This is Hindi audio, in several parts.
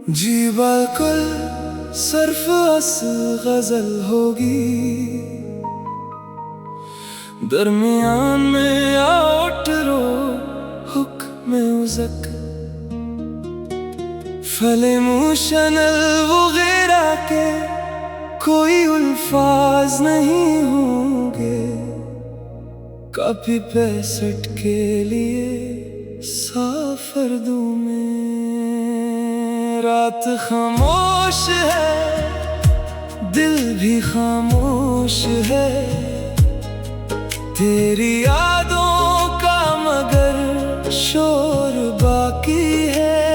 जी बिल्कुल सर्फ अस गजल होगी, दरमियान में आउटरो हुक में उज़क, फले मुशनल वगैरह के कोई अल्फाज नहीं होंगे, कॉपी पेस्ट के लिए साफरदू में रात खामोश है, दिल भी खामोश है, तेरी यादों का मगर शोर बाकी है।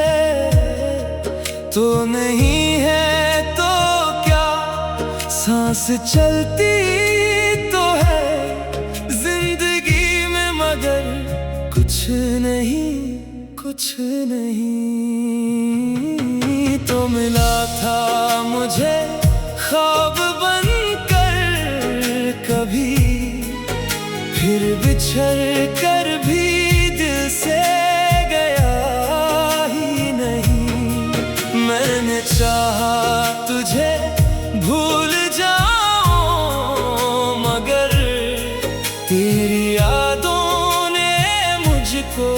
तो नहीं है तो क्या सांस चलती तो है जिंदगी में, मगर कुछ नहीं कुछ नहीं। तो मिला था मुझे ख्वाब बनकर कभी, फिर बिछड़ कर भी दिल से गया ही नहीं। मैंने चाहा तुझे भूल जाऊं, मगर तेरी यादों ने मुझको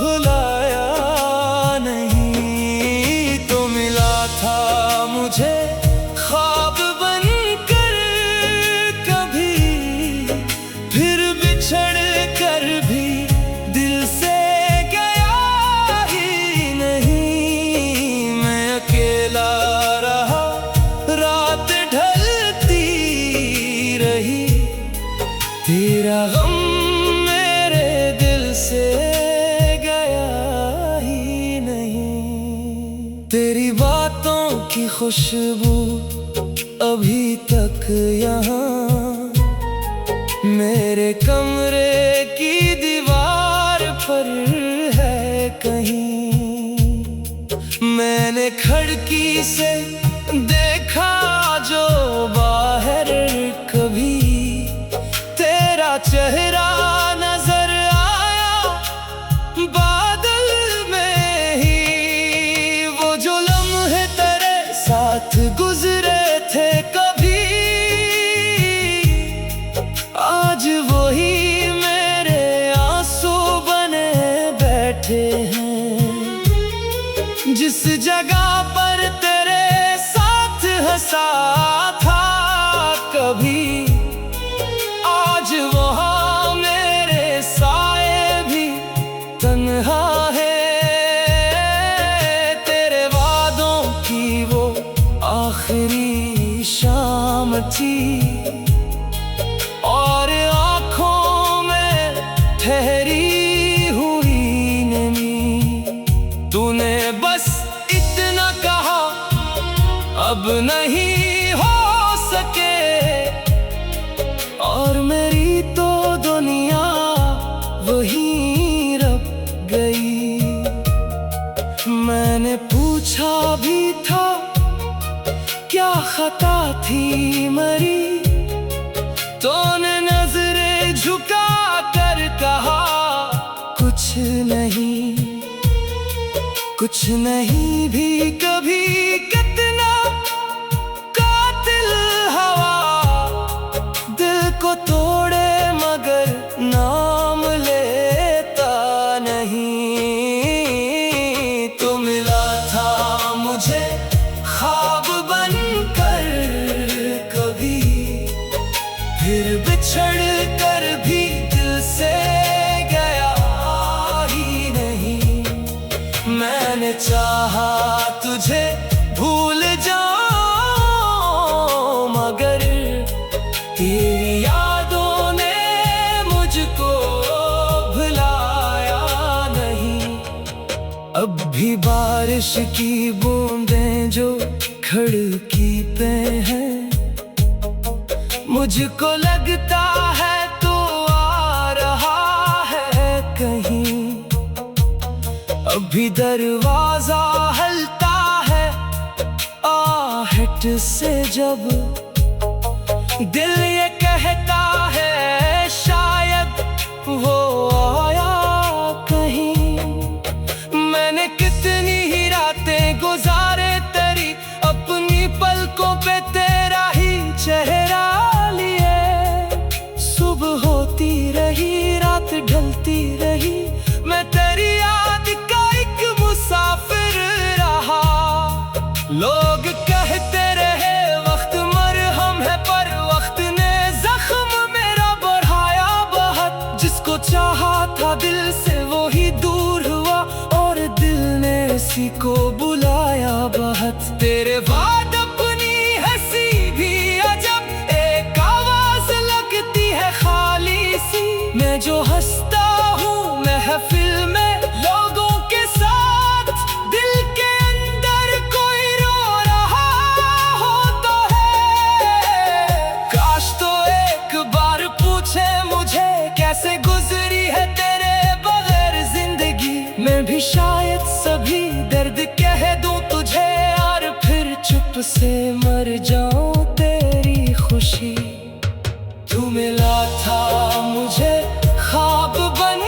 भुलाया नहीं। तो मिला था मुझे ख्वाब बनकर कभी, फिर बिछड़ कर भी दिल से गया ही नहीं। मैं अकेला रहा, रात ढलती रही, तेरा गम मेरे दिल से गया ही नहीं। तेरी बातों की खुशबू अभी तक यहाँ मेरे कमरे की दीवार पर है कहीं। मैंने खिड़की से देखा जो बाहर कभी, तेरा चेहरा नजर आया बादल में ही। वो जो लम्हे तेरे साथ गुजरे थे कभी, आज वही मेरे आंसू बने बैठे हैं। जिस जगह पर तेरे साथ हंसा था कभी, आज वहाँ मेरे साए भी तन्हा है। तेरे वादों की वो आखिरी शाम थी, और आँखों में ठहरी हुई नमी। तूने बस इतना कहा अब नहीं हो सके, और मेरी तो दुनिया वहीं रह गई। मैंने पूछा भी था क्या खता थी मरी, तूने नजरें झुका कर कहा कुछ नहीं, कुछ नहीं भी कभी। कितना कातिल हवा दिल को तोड़े मगर नाम लेता नहीं। तो मिला था मुझे ख्वाब बनकर कभी, फिर बिछड़ कर भी दिल से गया ही नहीं। मैंने चाहा तुझे भूल जाऊं, मगर तेरी यादों ने मुझको भुलाया नहीं। अब भी बारिश की बूंदें जो खिड़की पे हैं, मुझको लगता है तू आ रहा है कहीं। अभी दरवाजा हलता है आहट से, जब दिल ये कहता है शायद वो आया कहीं। मैंने कितनी ही रातें गुजार सुबह होती रही, रात ढलती रही, मैं तेरी याद का एक मुसाफिर रहा। लोग कहते रहे वक्त मरहम है, पर वक्त ने जख्म मेरा बढ़ाया बहुत। जिसको चाहा था दिल से वो ही दूर हुआ, और दिल ने इसी को बुलाया बहुत। तेरे बाद अपनी हंसी भी अजब, एक आवाज लगती है खाली सी। मैं जो हंसता हूँ महफिल में लोगों के साथ, दिल के अंदर कोई रो रहा होता है। काश तो एक बार पूछे मुझे कैसे गुजरी है तेरे बगैर जिंदगी। मैं भी शायद सभी दर्द कह दूं तुझे, और फिर चुप से मर जाऊं तेरी खुशी। तू मिला था मुझे ख्वाब बन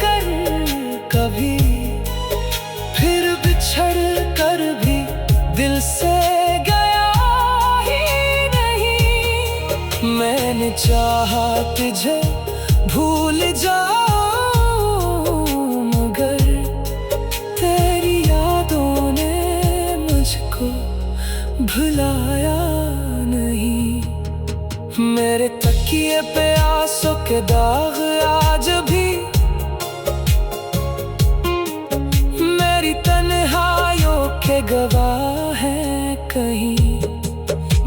कर कभी, फिर बिछड़ कर भी दिल से गया ही नहीं। मैंने चाहा तुझे भूल जाऊं, मगर तेरी यादों ने मुझको भुलाया नहीं। मेरे तकिए पे आंसू के दाग आज भी, मेरी तन्हाइयों के गवाह हैं कहीं।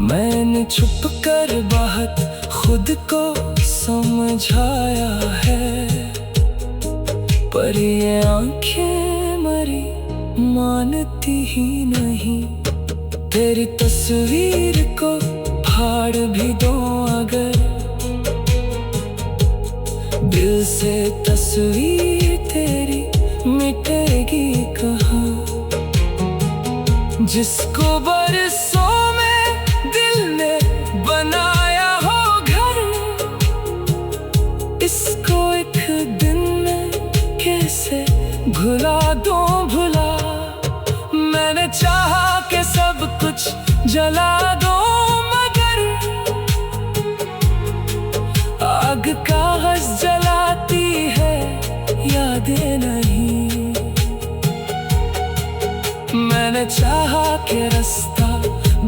मैंने छुप कर बहुत खुद को समझाया है, पर ये आंखें मरी मानती ही नहीं। तेरी तस्वीर को फाड़ भी दो अगर, दिल से तस्वीर तेरी मिटेगी कहाँ। जिसको बरसों में दिल ने बनाया हो घर, इसको एक दिन में कैसे भुला दूं भुला। मैंने चाहा कि सब कुछ जला दो, मगर आग कागज जलाती है यादें नहीं। मैंने चाहा कि रास्ता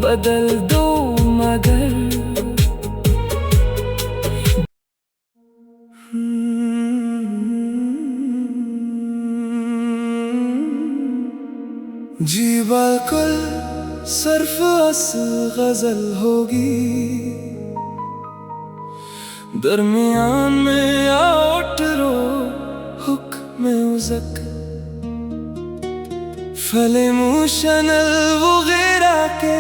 बदल दो, मगर जी बिल्कुल सर्फ असल गजल होगी, दरमियान में आउट रो हुक में उजक, फले मुशनल वगैरह के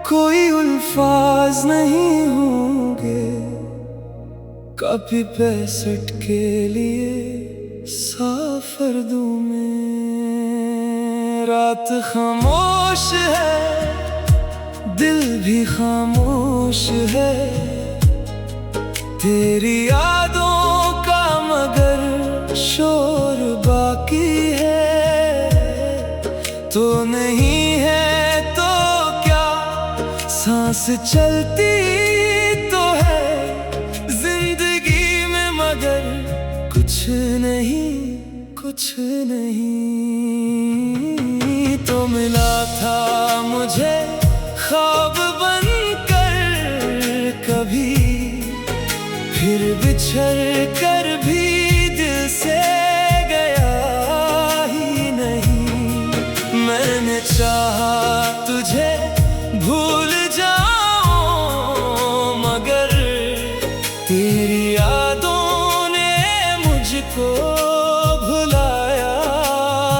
कोई अल्फाज नहीं होंगे। कॉपी पैसेट के लिए साफरदू में रात खामोश है, दिल भी खामोश है। तेरी यादों का मगर शोर बाकी है, तो नहीं है तो क्या सांस चलती तो है जिंदगी में, मगर कुछ नहीं कुछ नहीं। तो मिला था मुझे ख्वाब बनकर कभी, फिर बिछड़ कर भी दिल से गया ही नहीं। मैंने चाहा तुझे भूल जाऊं, मगर तेरी यादों ने मुझको भुलाया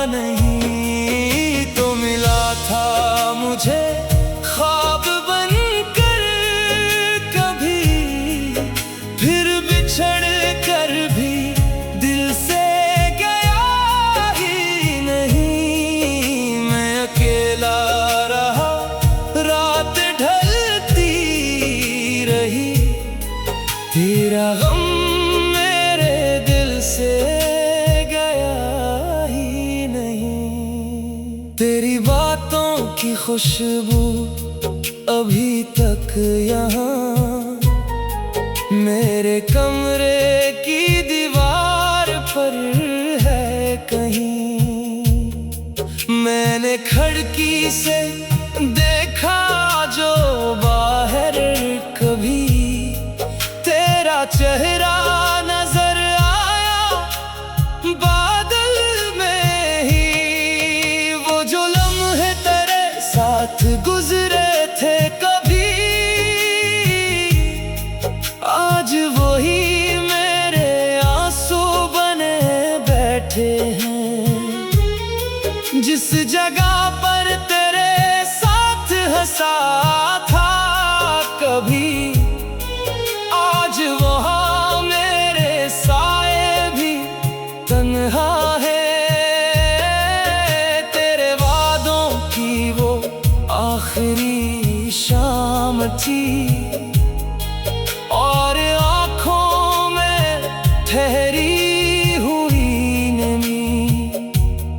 नहीं। तो मिला था मुझे ख्वाब बनकर कभी, फिर बिछड़ कर भी दिल से गया ही नहीं। मैं अकेला रहा, रात ढलती रही, तेरा गम मेरे दिल से गया ही नहीं। तेरी बातों की खुशबू अभी तक यहाँ मेरे कमरे की दीवार पर है कहीं। मैंने खिड़की से देखा जो बाहर कभी तेरा चेहरा नजर आया बादल में ही। वो जो लम्हे तेरे साथ गुजरे थे कभी, आज वही मेरे आंसू बने बैठे हैं। जिस जगह पर तेरे साथ हंसा था कभी, आज वहाँ मेरे साए भी तन्हा है। तेरे वादों की वो आखिरी शाम थी और आँखों में ठहरी हुई नमी।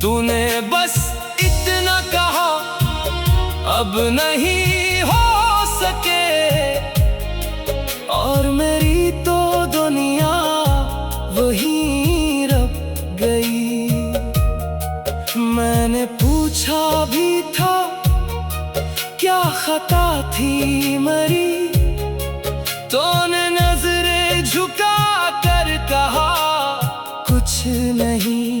तूने बस इतना कहा अब नहीं हो सके, और मेरी तो दुनिया वहीं रह गई। मैंने पूछा भी था क्या खता थी मरी, तूने नजरें झुका कर कहा कुछ नहीं,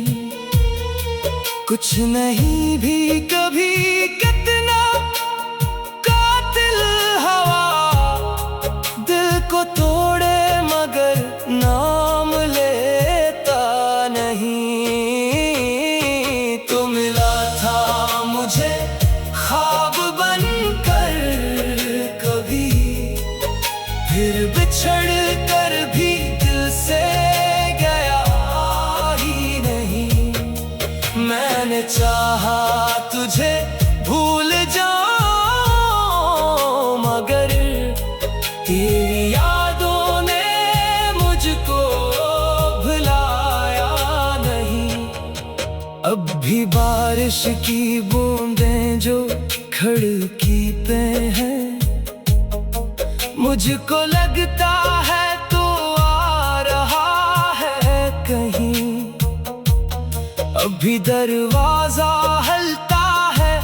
कुछ नहीं भी कभी। कितना कातिल हवा दिल को तोड़े मगर नाम लेता नहीं। तू मिला था मुझे ख्वाब बनकर कभी, फिर बिछड़ कर भी दिल से गया ही नहीं। मैंने चाहा तुझे भूल जाऊं मगर तेरी यादों ने मुझको भुलाया नहीं। अब भी बारिश की बूंदें जो खिड़की पे हैं, मुझको लगता है तू आ रहा है कहीं। अभी दरवाजा हलता है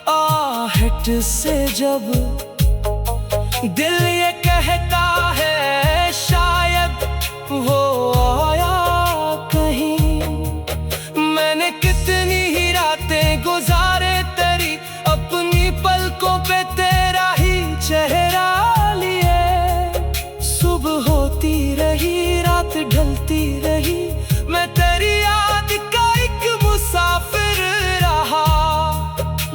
आहट से जब, दिल ये कहता है शायद वो आया कहीं। मैंने कितनी ही रातें गुजारे तेरी अपनी पलकों पे तेरा ही चेहरा लिए। सुबह होती रही रात ढलती रही, मैं तेरी याद का एक मुसाफिर रहा।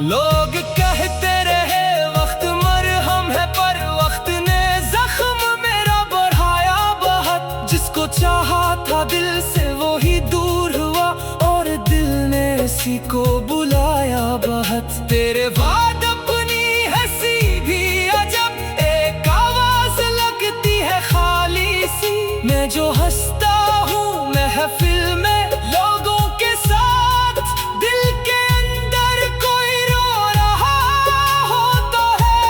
लोग कहते रहे वक्त मरहम है, पर वक्त ने जख्म मेरा बढ़ाया बहुत। जिसको चाहा था दिल से वो ही दूर हुआ, और दिल ने इसी को बुलाया बहुत। तेरे बाद अपनी हंसी भी अजब एक आवाज लगती है खाली सी। मैं जो हंसता हूँ महफिल में लोगों के साथ, दिल के अंदर कोई रो रहा होता है।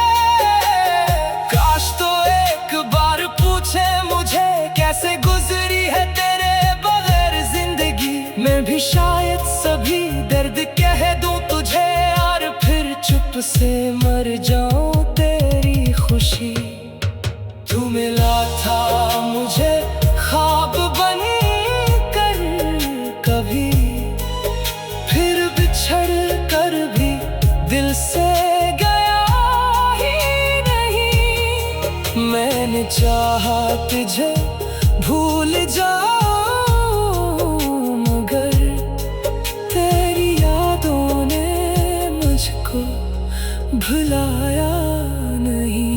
काश तो एक बार पूछे मुझे कैसे गुजरी है तेरे बगैर जिंदगी। मैं भी शायद सभी दर्द कह दूं तुझे, और फिर चुप से मर जाऊं तेरी खुशी। तू मिला था मुझे ख्वाब बन कर कभी, फिर बिछड़ कर भी दिल से गया ही नहीं। मैंने चाहा तुझे भूल जाऊं मगर तेरी यादों ने मुझको भुलाया नहीं।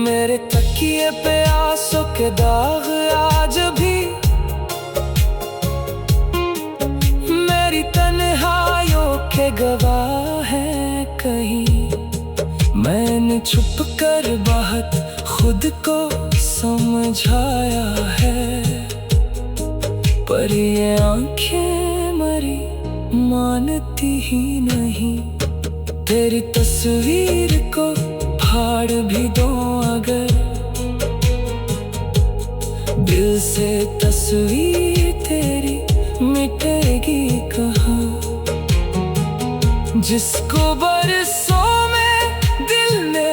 मेरे तकिए पे आंसू के दाग आज भी, मेरी तन्हाइयों के गवाह हैं कहीं। मैंने छुप कर बहुत खुद को समझाया है, पर ये आंखें मरी मानती ही नहीं। तेरी तस्वीर को फाड़ भी दो अगर, दिल से तस्वीर तेरी मिटेगी कहाँ। जिसको बरसों में दिल ने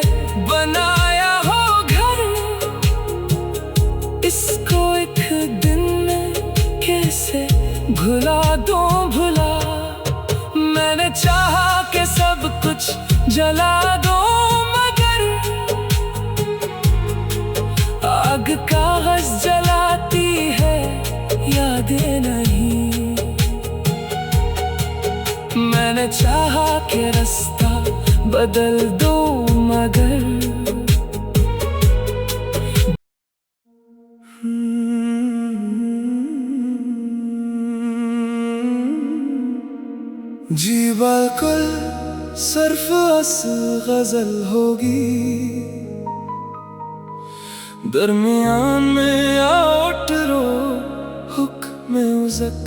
बनाया हो घर, इसको एक दिन में कैसे भुला दूं भुला। मैंने चाहा कि सब कुछ जला दो, मगर आग कागज जलाती है, यादें नहीं। मैंने चाहा कि रास्ता बदल दो, मगर जी बिल्कुल सर्फ असल गजल होगी, दरमियान में आउटरो हुक्म उज़क,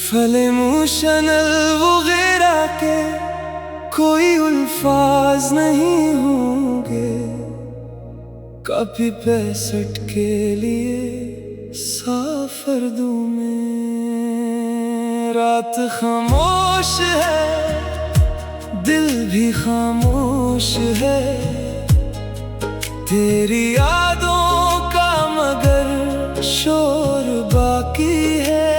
फले मुशनल वगैरह के कोई अल्फाज नहीं होंगे। कभी 65 के लिए साफरदू में रात खामोश है, दिल भी खामोश है। तेरी यादों का मगर शोर बाकी है,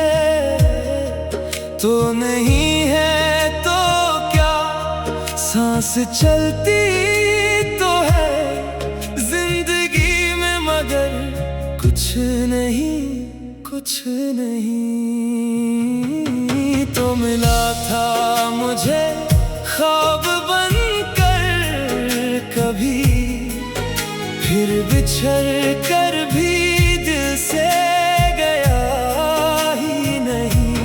तो नहीं है तो क्या सांस चलती तो है जिंदगी में, मगर कुछ नहीं कुछ नहीं। तो मिला था मुझे ख्वाब बनकर कभी, फिर बिछड़ कर भी दिल से गया ही नहीं।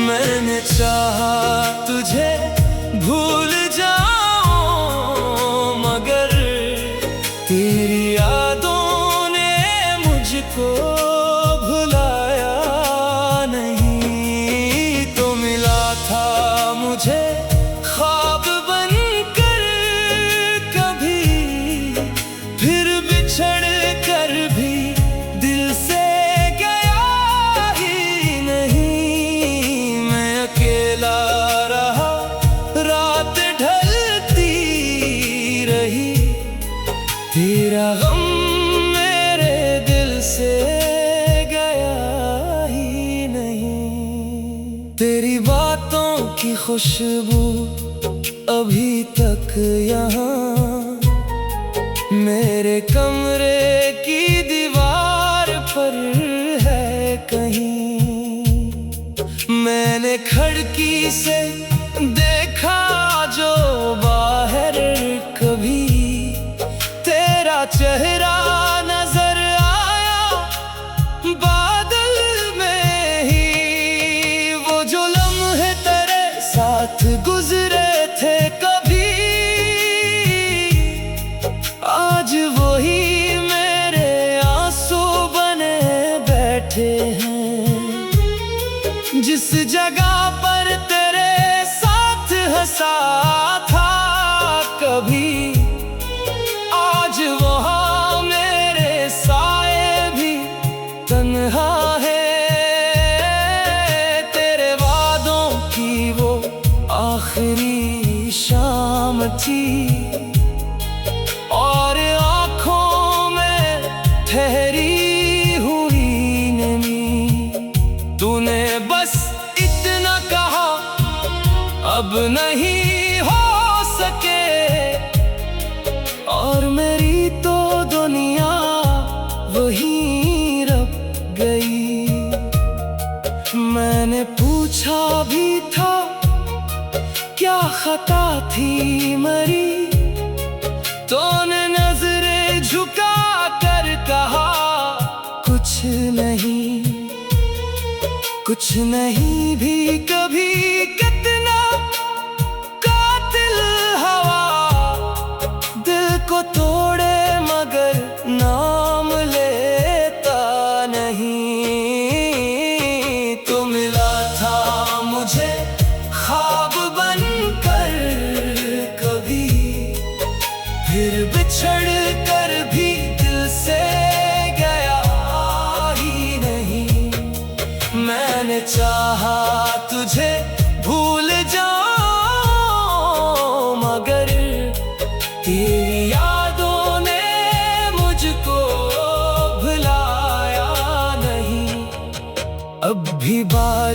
मैंने चाहा तुझे भूल जाऊं, मगर तेरी यादों ने मुझको भुलाया नहीं। तो मिला था मुझे ख्वाब बनकर कभी, फिर बिछड़ कर भी दिल से गया ही नहीं। मैं अकेला रहा, रात ढलती रही, तेरा गम मेरे दिल से गया ही नहीं। तेरी बातों की खुशबू अभी तक यहाँ मेरे कमरे की दीवार पर है कहीं। मैंने खिड़की से देखा जो बाहर कभी, तेरा चेहरा नजर आया बादल में ही। वो जो लम्हे तेरे साथ गुजरे थे कभी, आज वही मेरे आंसू बने बैठे हैं। जिस जगह पर तेरे साथ हंसा था कभी, आज वहाँ मेरे साए भी तन्हा है। तेरे वादों की वो आखिरी शाम थी, और आँखों में ठहरी हुई नमी। तूने बस इतना कहा अब नहीं हो सके, और मेरी तो दुनिया वहीं रह गई। मैंने पूछा भी था क्या खता थी मरी, तूने नजरें झुका कर कहा कुछ नहीं, कुछ नहीं भी कभी। कितना कातिल हवा दिल को तोड़े, मगर नाम लेता नहीं। तो मिला था मुझे ख्वाब बनकर कभी, फिर बिछड़ कर भी दिल से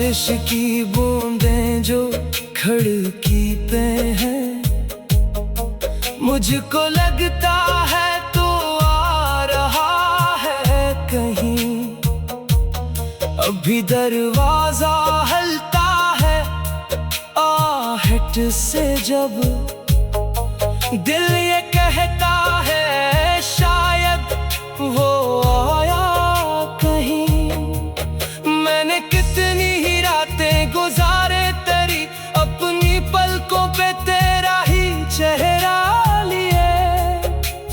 बारिश की बूंदें जो खिड़की पे हैं, मुझको लगता है तू आ रहा है कहीं। अभी दरवाजा हलता है आहट से, जब दिल ये कहता है शायद वो आया कहीं। मैंने कितनी ही रातें गुजारे तेरी अपनी पलकों पे तेरा ही चेहरा लिए।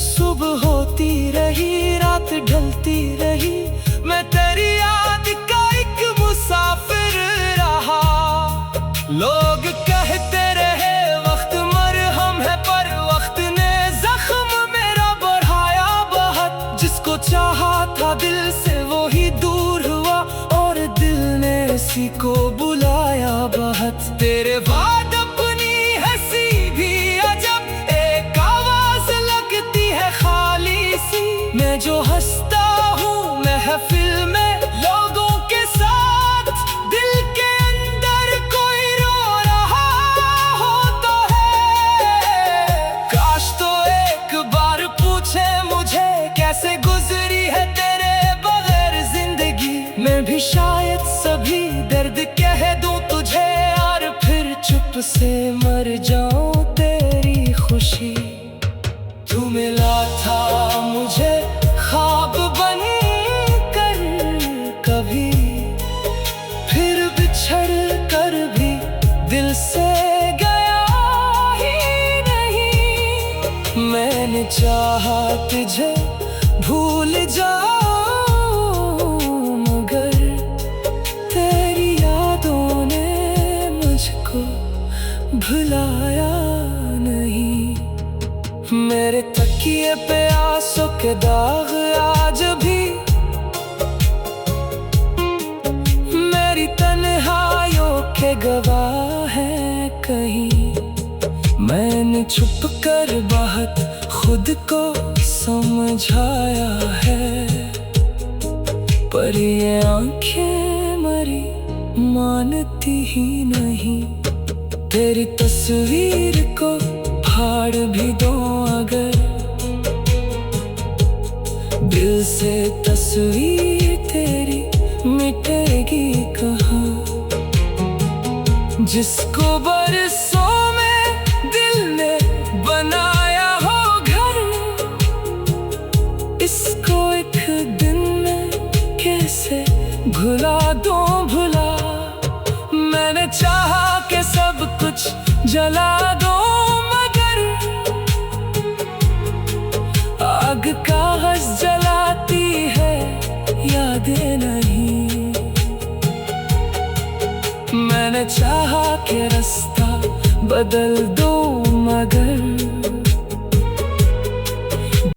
सुबह होती रही रात ढलती रही, मैं तेरी याद का एक मुसाफिर रहा। लोग कहते रहे वक्त मरहम है, पर वक्त ने जख्म मेरा बढ़ाया बहुत। जिसको चाहा था दिल से वो ही दूर हुआ, और दिल ने इसी को बुलाया बहुत। तेरे बाद अपनी हंसी भी अजब एक आवाज लगती है खाली सी। मैं जो हंसता हूँ महफिल में लोगों के साथ, दिल के अंदर कोई रो रहा होता है। काश तो एक बार पूछे मुझे कैसे गुजरी है तेरे बगैर जिंदगी। मैं भी शायद सभी दर्द कह दूं तुझे, और फिर चुप से मर जाऊं तेरी खुशी। तू मिला था मुझे ख्वाब बन कर कभी, फिर बिछड़ कर भी दिल से गया ही नहीं। मैंने चाहा तुझे भूल जाऊं, मगर तेरी यादों ने मुझको भुलाया नहीं। मेरे तकिए पे आंसू के दाग आज भी, मेरी तन्हाइयों के गवाह हैं कहीं। मैंने छुप कर बहुत खुद को समझाया है, पर ये आंखें मरी मानती ही नहीं। तेरी तस्वीर को फाड़ भी दो अगर, दिल से तस्वीर तेरी मिटेगी कहाँ। जिसको बरसों में दिल ने बनाया हो घर, इसको एक दिन में कैसे भुला दूं भुला। मैंने चाहा कि सब कुछ जला दूं, मगर आग कागज जलाती है यादें नहीं। मैंने चाहा कि रास्ता बदल दूं, मगर